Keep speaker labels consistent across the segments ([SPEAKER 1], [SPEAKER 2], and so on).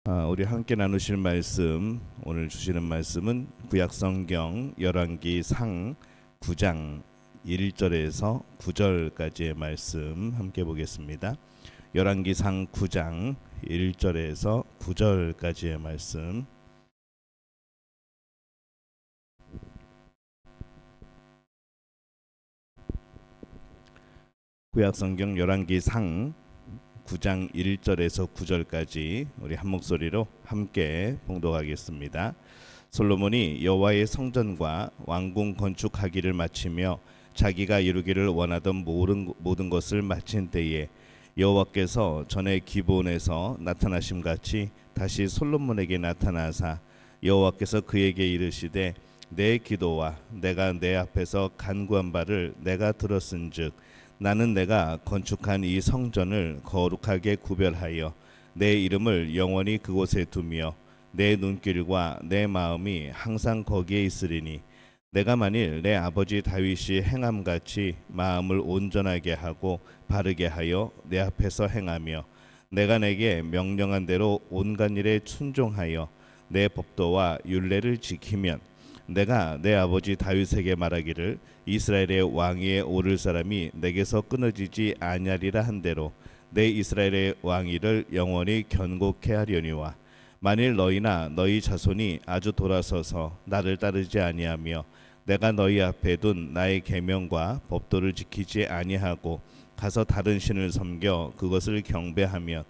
[SPEAKER 1] 우리 함께 나누실 말씀, 오늘 주시는 말씀은 구약성경 열왕기상 9장 1절에서 9절까지의 말씀 함께 보겠습니다. 열왕기상 9장 1절에서 9절까지의 말씀. 구약성경 열왕기상 9장 1절에서 9절까지 우리 한 목소리로 함께 봉독하겠습니다. 솔로몬이 여호와의 성전과 왕궁 건축하기를 마치며 자기가 이루기를 원하던 모든 것을 마친 때에 여호와께서 전에 기브온에서 나타나심 같이 다시 솔로몬에게 나타나사 여호와께서 그에게 이르시되 내 기도와 내가 내 앞에서 간구한 바를 내가 들었은즉 나는 내가 건축한 이 성전을 거룩하게 구별하여 내 이름을 영원히 그곳에 두며 내 눈길과 내 마음이 항상 거기에 있으리니 내가 만일 내 아버지 다윗이 행함같이 마음을 온전하게 하고 바르게 하여 내 앞에서 행하며 내가 내게 명령한 대로 온갖 일에 순종하여 내 법도와 율례를 지키면 내가 내 아버지 다윗에게 말하기를 이스라엘의 왕위에 오를 사람이 내게서 끊어지지 아니하리라 한 대로 내 이스라엘의 왕위를 영원히 견고케 하려니와 만일 너희나 너희 자손이 아주 돌아서서 나를 따르지 아니하며 내가 너희 앞에 둔 나의 계명과 법도를 지키지 아니하고 가서 다른 신을 섬겨 그것을 경배하면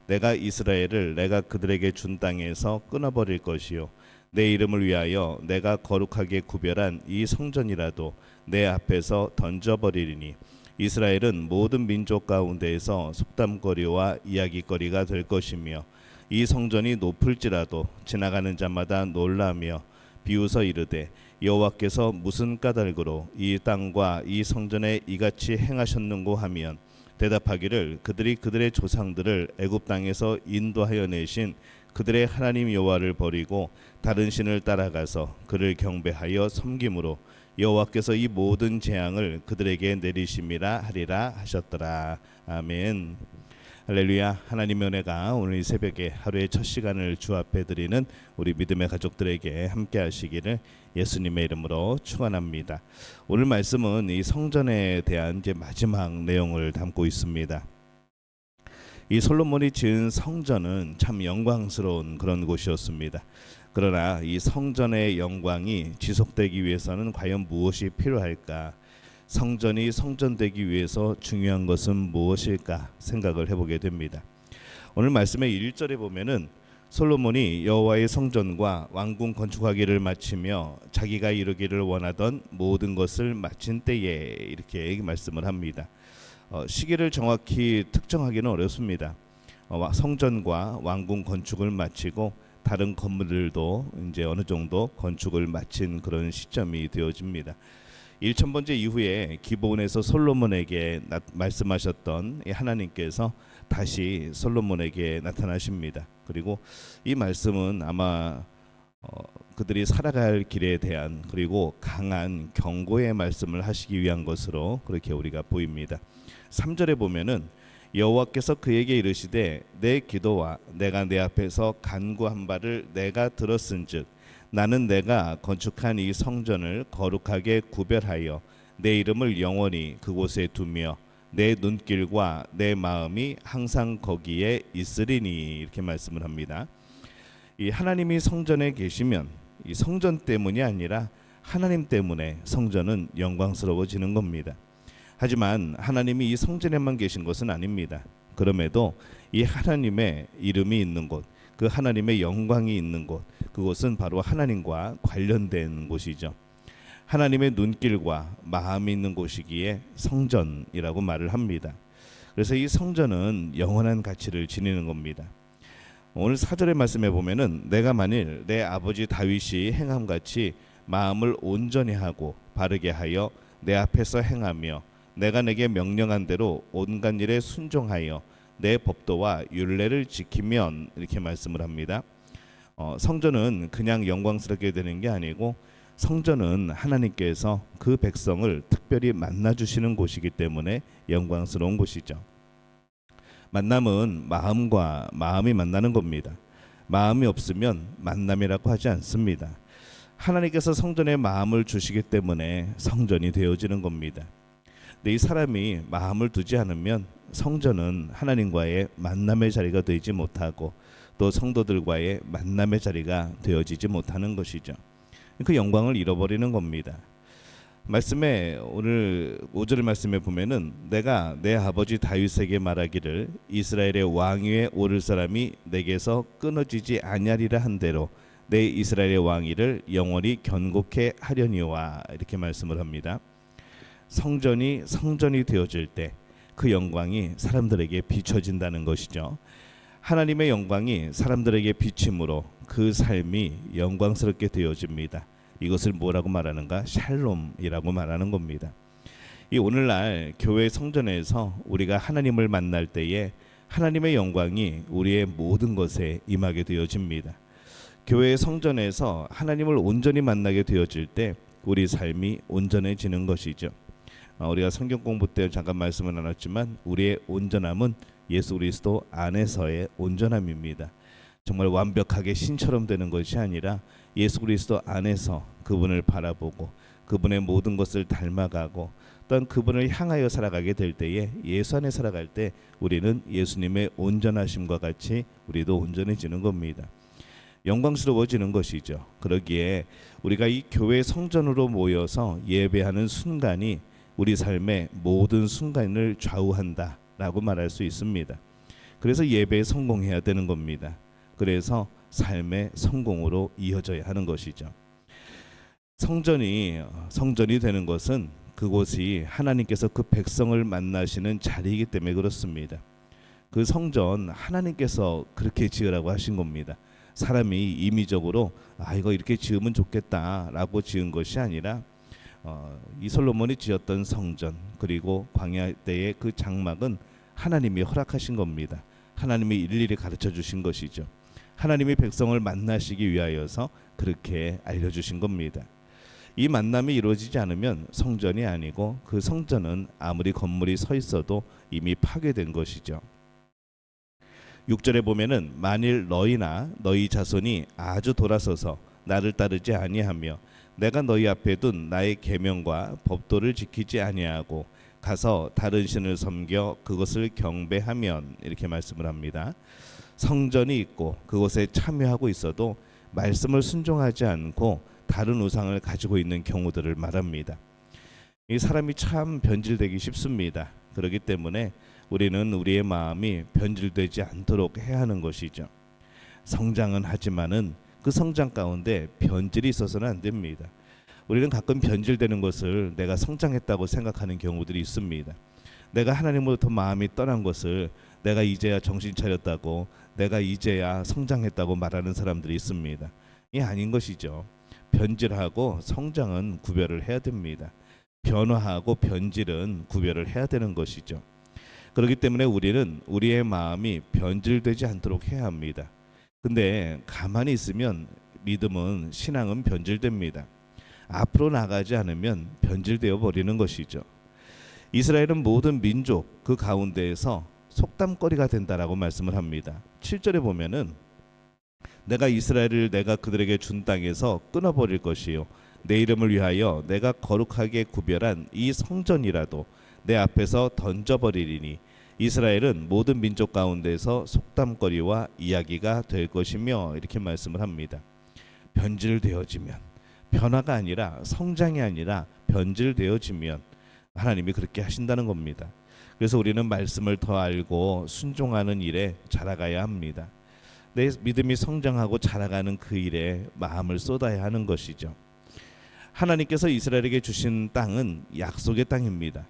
[SPEAKER 1] 내가 이스라엘을 내가 그들에게 준 땅에서 끊어버릴 것이요 내 이름을 위하여 내가 거룩하게 구별한 이 성전이라도 내 앞에서 던져버리리니 이스라엘은 모든 민족 가운데에서 속담거리와 이야기거리가 될 것이며 이 성전이 높을지라도 지나가는 자마다 놀라며 비웃어 이르되 여호와께서 무슨 까닭으로 이 땅과 이 성전에 이같이 행하셨는고 하면 대답하기를 그들이 그들의 조상들을 애굽 땅에서 인도하여 내신 그들의 하나님 여호와를 버리고 다른 신을 따라가서 그를 경배하여 섬김으로 여호와께서 이 모든 재앙을 그들에게 내리심이라 하리라 하셨더라. 아멘. 할렐루야. 하나님의 은혜가 오늘 이 새벽에 하루의 첫 시간을 주 앞에 드리는 우리 믿음의 가족들에게 함께 하시기를 예수님의 이름으로 축원합니다. 오늘 말씀은 이 성전에 대한 이제 마지막 내용을 담고 있습니다. 이 솔로몬이 지은 성전은 참 영광스러운 그런 곳이었습니다. 그러나 이 성전의 영광이 지속되기 위해서는 과연 무엇이 필요할까? 성전이 성전되기 위해서 중요한 것은 무엇일까 생각을 해보게 됩니다. 오늘 말씀의 1절에 보면은 솔로몬이 여호와의 성전과 왕궁 건축하기를 마치며 자기가 이루기를 원하던 모든 것을 마친 때에 이렇게 말씀을 합니다. 시기를 정확히 특정하기는 어렵습니다. 성전과 왕궁 건축을 마치고 다른 건물들도 이제 어느 정도 건축을 마친 그런 시점이 되어집니다. 1000번째 이후에 기브온에서 솔로몬에게 말씀하셨던 하나님께서 다시 솔로몬에게 나타나십니다. 그리고 이 말씀은 아마 그들이 살아갈 길에 대한 그리고 강한 경고의 말씀을 하시기 위한 것으로 그렇게 우리가 보입니다. 3절에 보면은 여호와께서 그에게 이르시되 내 기도와 내가 내 앞에서 간구한 바를 내가 들었은즉 나는 내가 건축한 이 성전을 거룩하게 구별하여 내 이름을 영원히 그곳에 두며 내 눈길과 내 마음이 항상 거기에 있으리니 이렇게 말씀을 합니다. 이 하나님이 성전에 계시면 이 성전 때문이 아니라 하나님 때문에 성전은 영광스러워지는 겁니다. 하지만 하나님이 이 성전에만 계신 것은 아닙니다. 그럼에도 이 하나님의 이름이 있는 곳, 그 하나님의 영광이 있는 곳, 그곳은 바로 하나님과 관련된 곳이죠. 하나님의 눈길과 마음이 있는 곳이기에 성전이라고 말을 합니다. 그래서 이 성전은 영원한 가치를 지니는 겁니다. 오늘 4절의 말씀에 보면은 내가 만일 내 아버지 다윗이 행함같이 마음을 온전히 하고 바르게 하여 내 앞에서 행하며 내가 내게 명령한 대로 온갖 일에 순종하여 내 법도와 율례를 지키면 이렇게 말씀을 합니다. 성전은 그냥 영광스럽게 되는 게 아니고 성전은 하나님께서 그 백성을 특별히 만나주시는 곳이기 때문에 영광스러운 곳이죠. 만남은 마음과 마음이 만나는 겁니다. 마음이 없으면 만남이라고 하지 않습니다. 하나님께서 성전에 마음을 주시기 때문에 성전이 되어지는 겁니다. 근데 이 사람이 마음을 두지 않으면 성전은 하나님과의 만남의 자리가 되지 못하고 또 성도들과의 만남의 자리가 되어지지 못하는 것이죠. 그 영광을 잃어버리는 겁니다. 말씀에 오늘 5절 말씀에 보면은 내가 내 아버지 다윗에게 말하기를 이스라엘의 왕 위에 오를 사람이 내게서 끊어지지 아니하리라 한 대로 내 이스라엘의 왕위를 영원히 견고케 하려니와 이렇게 말씀을 합니다. 성전이 되어질 때 그 영광이 사람들에게 비춰진다는 것이죠. 하나님의 영광이 사람들에게 비침으로 그 삶이 영광스럽게 되어집니다. 이것을 뭐라고 말하는가? 샬롬이라고 말하는 겁니다. 이 오늘날 교회 성전에서 우리가 하나님을 만날 때에 하나님의 영광이 우리의 모든 것에 임하게 되어집니다. 교회 성전에서 하나님을 온전히 만나게 되어질 때 우리 삶이 온전해지는 것이죠. 우리가 성경 공부 때 잠깐 말씀을 나눴지만 우리의 온전함은 예수 그리스도 안에서의 온전함입니다. 정말 완벽하게 신처럼 되는 것이 아니라 예수 그리스도 안에서 그분을 바라보고 그분의 모든 것을 닮아가고 또한 그분을 향하여 살아가게 될 때에 예수 안에 살아갈 때 우리는 예수님의 온전하심과 같이 우리도 온전해지는 겁니다. 영광스러워지는 것이죠. 그러기에 우리가 이 교회 성전으로 모여서 예배하는 순간이 우리 삶의 모든 순간을 좌우한다라고 말할 수 있습니다. 그래서 예배에 성공해야 되는 겁니다. 그래서 삶의 성공으로 이어져야 하는 것이죠. 성전이 되는 것은 그곳이 하나님께서 그 백성을 만나시는 자리이기 때문에 그렇습니다. 그 성전 하나님께서 그렇게 지으라고 하신 겁니다. 사람이 임의적으로 이거 이렇게 지으면 좋겠다라고 지은 것이 아니라 이 솔로몬이 지었던 성전 그리고 광야 때의 그 장막은 하나님이 허락하신 겁니다. 하나님이 일일이 가르쳐 주신 것이죠. 하나님이 백성을 만나시기 위하여서 그렇게 알려주신 겁니다. 이 만남이 이루어지지 않으면 성전이 아니고 그 성전은 아무리 건물이 서 있어도 이미 파괴된 것이죠. 6절에 보면은 만일 너희나 너희 자손이 아주 돌아서서 나를 따르지 아니하며 내가 너희 앞에 둔 나의 계명과 법도를 지키지 아니하고 가서 다른 신을 섬겨 그것을 경배하면 이렇게 말씀을 합니다. 성전이 있고 그것에 참여하고 있어도 말씀을 순종하지 않고 다른 우상을 가지고 있는 경우들을 말합니다. 이 사람이 참 변질되기 쉽습니다. 그렇기 때문에 우리는 우리의 마음이 변질되지 않도록 해야 하는 것이죠. 성장은 하지만은 그 성장 가운데 변질이 있어서는 안 됩니다. 우리는 가끔 변질되는 것을 내가 성장했다고 생각하는 경우들이 있습니다. 내가 하나님으로부터 마음이 떠난 것을 내가 이제야 정신 차렸다고 내가 이제야 성장했다고 말하는 사람들이 있습니다. 이 아닌 것이죠. 변질하고 성장은 구별을 해야 됩니다. 변화하고 변질은 구별을 해야 되는 것이죠. 그렇기 때문에 우리는 우리의 마음이 변질되지 않도록 해야 합니다. 근데 가만히 있으면 믿음은 신앙은 변질됩니다. 앞으로 나가지 않으면 변질되어 버리는 것이죠. 이스라엘은 모든 민족 그 가운데에서 속담거리가 된다라고 말씀을 합니다. 7절에 보면은 내가 이스라엘을 내가 그들에게 준 땅에서 끊어버릴 것이요 내 이름을 위하여 내가 거룩하게 구별한 이 성전이라도 내 앞에서 던져버리리니 이스라엘은 모든 민족 가운데서 속담거리와 이야기가 될 것이며 이렇게 말씀을 합니다. 변질되어지면 변화가 아니라 성장이 아니라 변질되어지면 하나님이 그렇게 하신다는 겁니다. 그래서 우리는 말씀을 더 알고 순종하는 일에 자라가야 합니다. 내 믿음이 성장하고 자라가는 그 일에 마음을 쏟아야 하는 것이죠. 하나님께서 이스라엘에게 주신 땅은 약속의 땅입니다.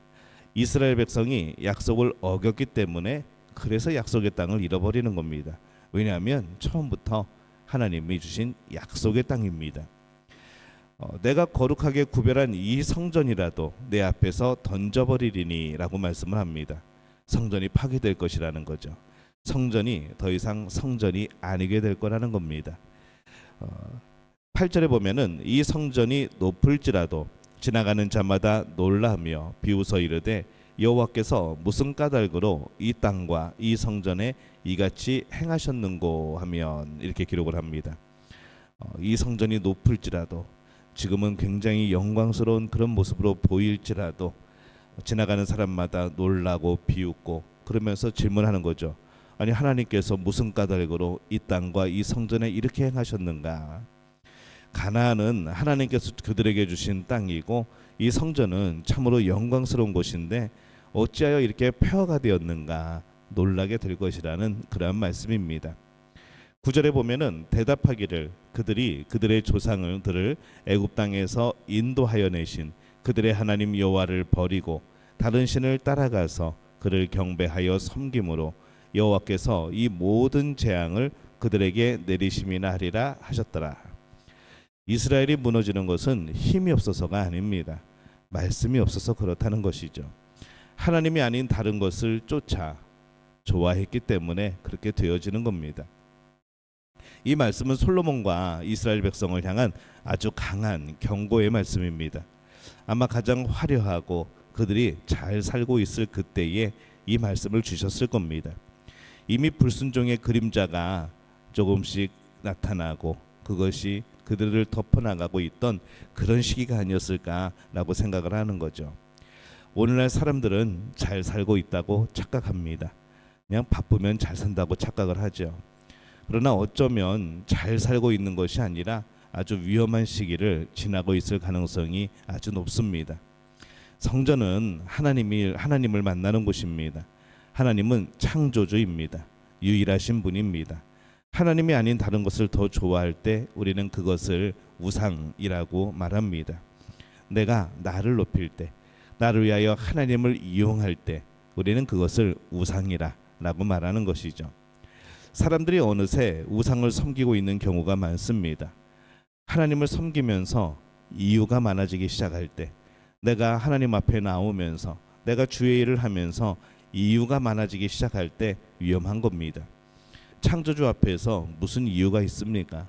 [SPEAKER 1] 이스라엘 백성이 약속을 어겼기 때문에 그래서 약속의 땅을 잃어버리는 겁니다. 왜냐하면 처음부터 하나님이 주신 약속의 땅입니다. 내가 거룩하게 구별한 이 성전이라도 내 앞에서 던져버리리니 라고 말씀을 합니다. 성전이 파괴될 것이라는 거죠. 성전이 더 이상 성전이 아니게 될 거라는 겁니다. 8절에 보면은 이 성전이 높을지라도 지나가는 자마다 놀라며 비웃어 이르되 여호와께서 무슨 까닭으로 이 땅과 이 성전에 이같이 행하셨는고 하면 이렇게 기록을 합니다. 이 성전이 높을지라도 지금은 굉장히 영광스러운 그런 모습으로 보일지라도 지나가는 사람마다 놀라고 비웃고 그러면서 질문하는 거죠. 아니 하나님께서 무슨 까닭으로 이 땅과 이 성전에 이렇게 행하셨는가? 가나안은 하나님께서 그들에게 주신 땅이고 이 성전은 참으로 영광스러운 곳인데 어찌하여 이렇게 폐허가 되었는가 놀라게 될 것이라는 그러한 말씀입니다. 9절에 보면은 대답하기를 그들이 그들의 조상들을 애굽 땅에서 인도하여 내신 그들의 하나님 여호와를 버리고 다른 신을 따라가서 그를 경배하여 섬김으로 여호와께서 이 모든 재앙을 그들에게 내리심이나 하리라 하셨더라. 이스라엘이 무너지는 것은 힘이 없어서가 아닙니다. 말씀이 없어서 그렇다는 것이죠. 하나님이 아닌 다른 것을 쫓아 좋아했기 때문에 그렇게 되어지는 겁니다. 이 말씀은 솔로몬과 이스라엘 백성을 향한 아주 강한 경고의 말씀입니다. 아마 가장 화려하고 그들이 잘 살고 있을 그때에 이 말씀을 주셨을 겁니다. 이미 불순종의 그림자가 조금씩 나타나고 그것이 그들을 덮어나가고 있던 그런 시기가 아니었을까라고 생각을 하는 거죠. 오늘날 사람들은 잘 살고 있다고 착각합니다. 그냥 바쁘면 잘 산다고 착각을 하죠. 그러나 어쩌면 잘 살고 있는 것이 아니라 아주 위험한 시기를 지나고 있을 가능성이 아주 높습니다. 성전은 하나님을 만나는 곳입니다. 하나님은 창조주입니다. 유일하신 분입니다. 하나님이 아닌 다른 것을 더 좋아할 때 우리는 그것을 우상이라고 말합니다. 내가 나를 높일 때, 나를 위하여 하나님을 이용할 때 우리는 그것을 우상이라고 말하는 것이죠. 사람들이 어느새 우상을 섬기고 있는 경우가 많습니다. 하나님을 섬기면서 이유가 많아지기 시작할 때, 내가 하나님 앞에 나오면서 내가 주의 일을 하면서 이유가 많아지기 시작할 때 위험한 겁니다. 창조주 앞에서 무슨 이유가 있습니까?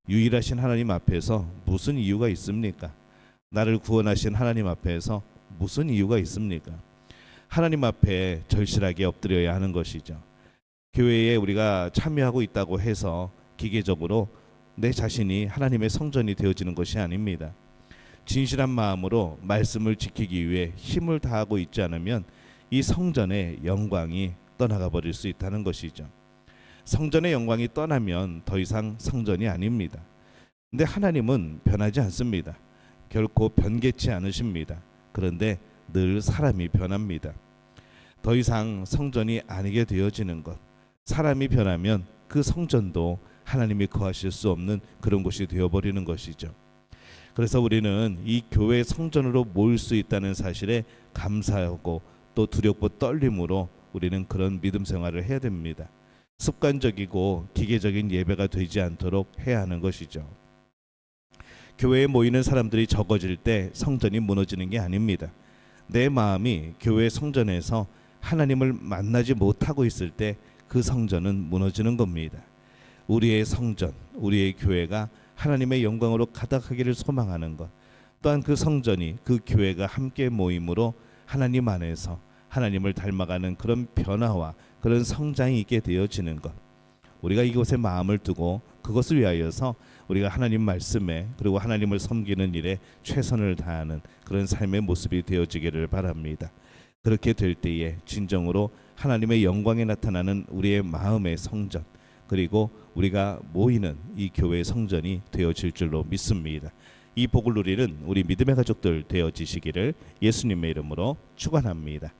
[SPEAKER 1] 유일하신 하나님 앞에서 무슨 이유가 있습니까? 나를 구원하신 하나님 앞에서 무슨 이유가 있습니까? 하나님 앞에 절실하게 엎드려야 하는 것이죠. 교회에 우리가 참여하고 있다고 해서 기계적으로 내 자신이 하나님의 성전이 되어지는 것이 아닙니다. 진실한 마음으로 말씀을 지키기 위해 힘을 다하고 있지 않으면 이 성전의 영광이 떠나가 버릴 수 있다는 것이죠. 성전의 영광이 떠나면 더 이상 성전이 아닙니다. 근데 하나님은 변하지 않습니다. 결코 변개치 않으십니다. 그런데 늘 사람이 변합니다. 더 이상 성전이 아니게 되어지는 것, 사람이 변하면 그 성전도 하나님이 거하실 수 없는 그런 곳이 되어버리는 것이죠. 그래서 우리는 이 교회 성전으로 모일 수 있다는 사실에 감사하고 또 두렵고 떨림으로 우리는 그런 믿음 생활을 해야 됩니다. 습관적이고 기계적인 예배가 되지 않도록 해야 하는 것이죠. 교회에 모이는 사람들이 적어질 때 성전이 무너지는 게 아닙니다. 내 마음이 교회 성전에서 하나님을 만나지 못하고 있을 때 그 성전은 무너지는 겁니다. 우리의 성전, 우리의 교회가 하나님의 영광으로 가득하기를 소망하는 것, 또한 그 성전이 그 교회가 함께 모임으로 하나님 안에서 하나님을 닮아가는 그런 변화와 그런 성장이 있게 되어지는 것, 우리가 이곳에 마음을 두고 그것을 위하여서 우리가 하나님 말씀에 그리고 하나님을 섬기는 일에 최선을 다하는 그런 삶의 모습이 되어지기를 바랍니다. 그렇게 될 때에 진정으로 하나님의 영광에 나타나는 우리의 마음의 성전, 그리고 우리가 모이는 이 교회의 성전이 되어질 줄로 믿습니다. 이 복을 누리는 우리 믿음의 가족들 되어지시기를 예수님의 이름으로 축원합니다.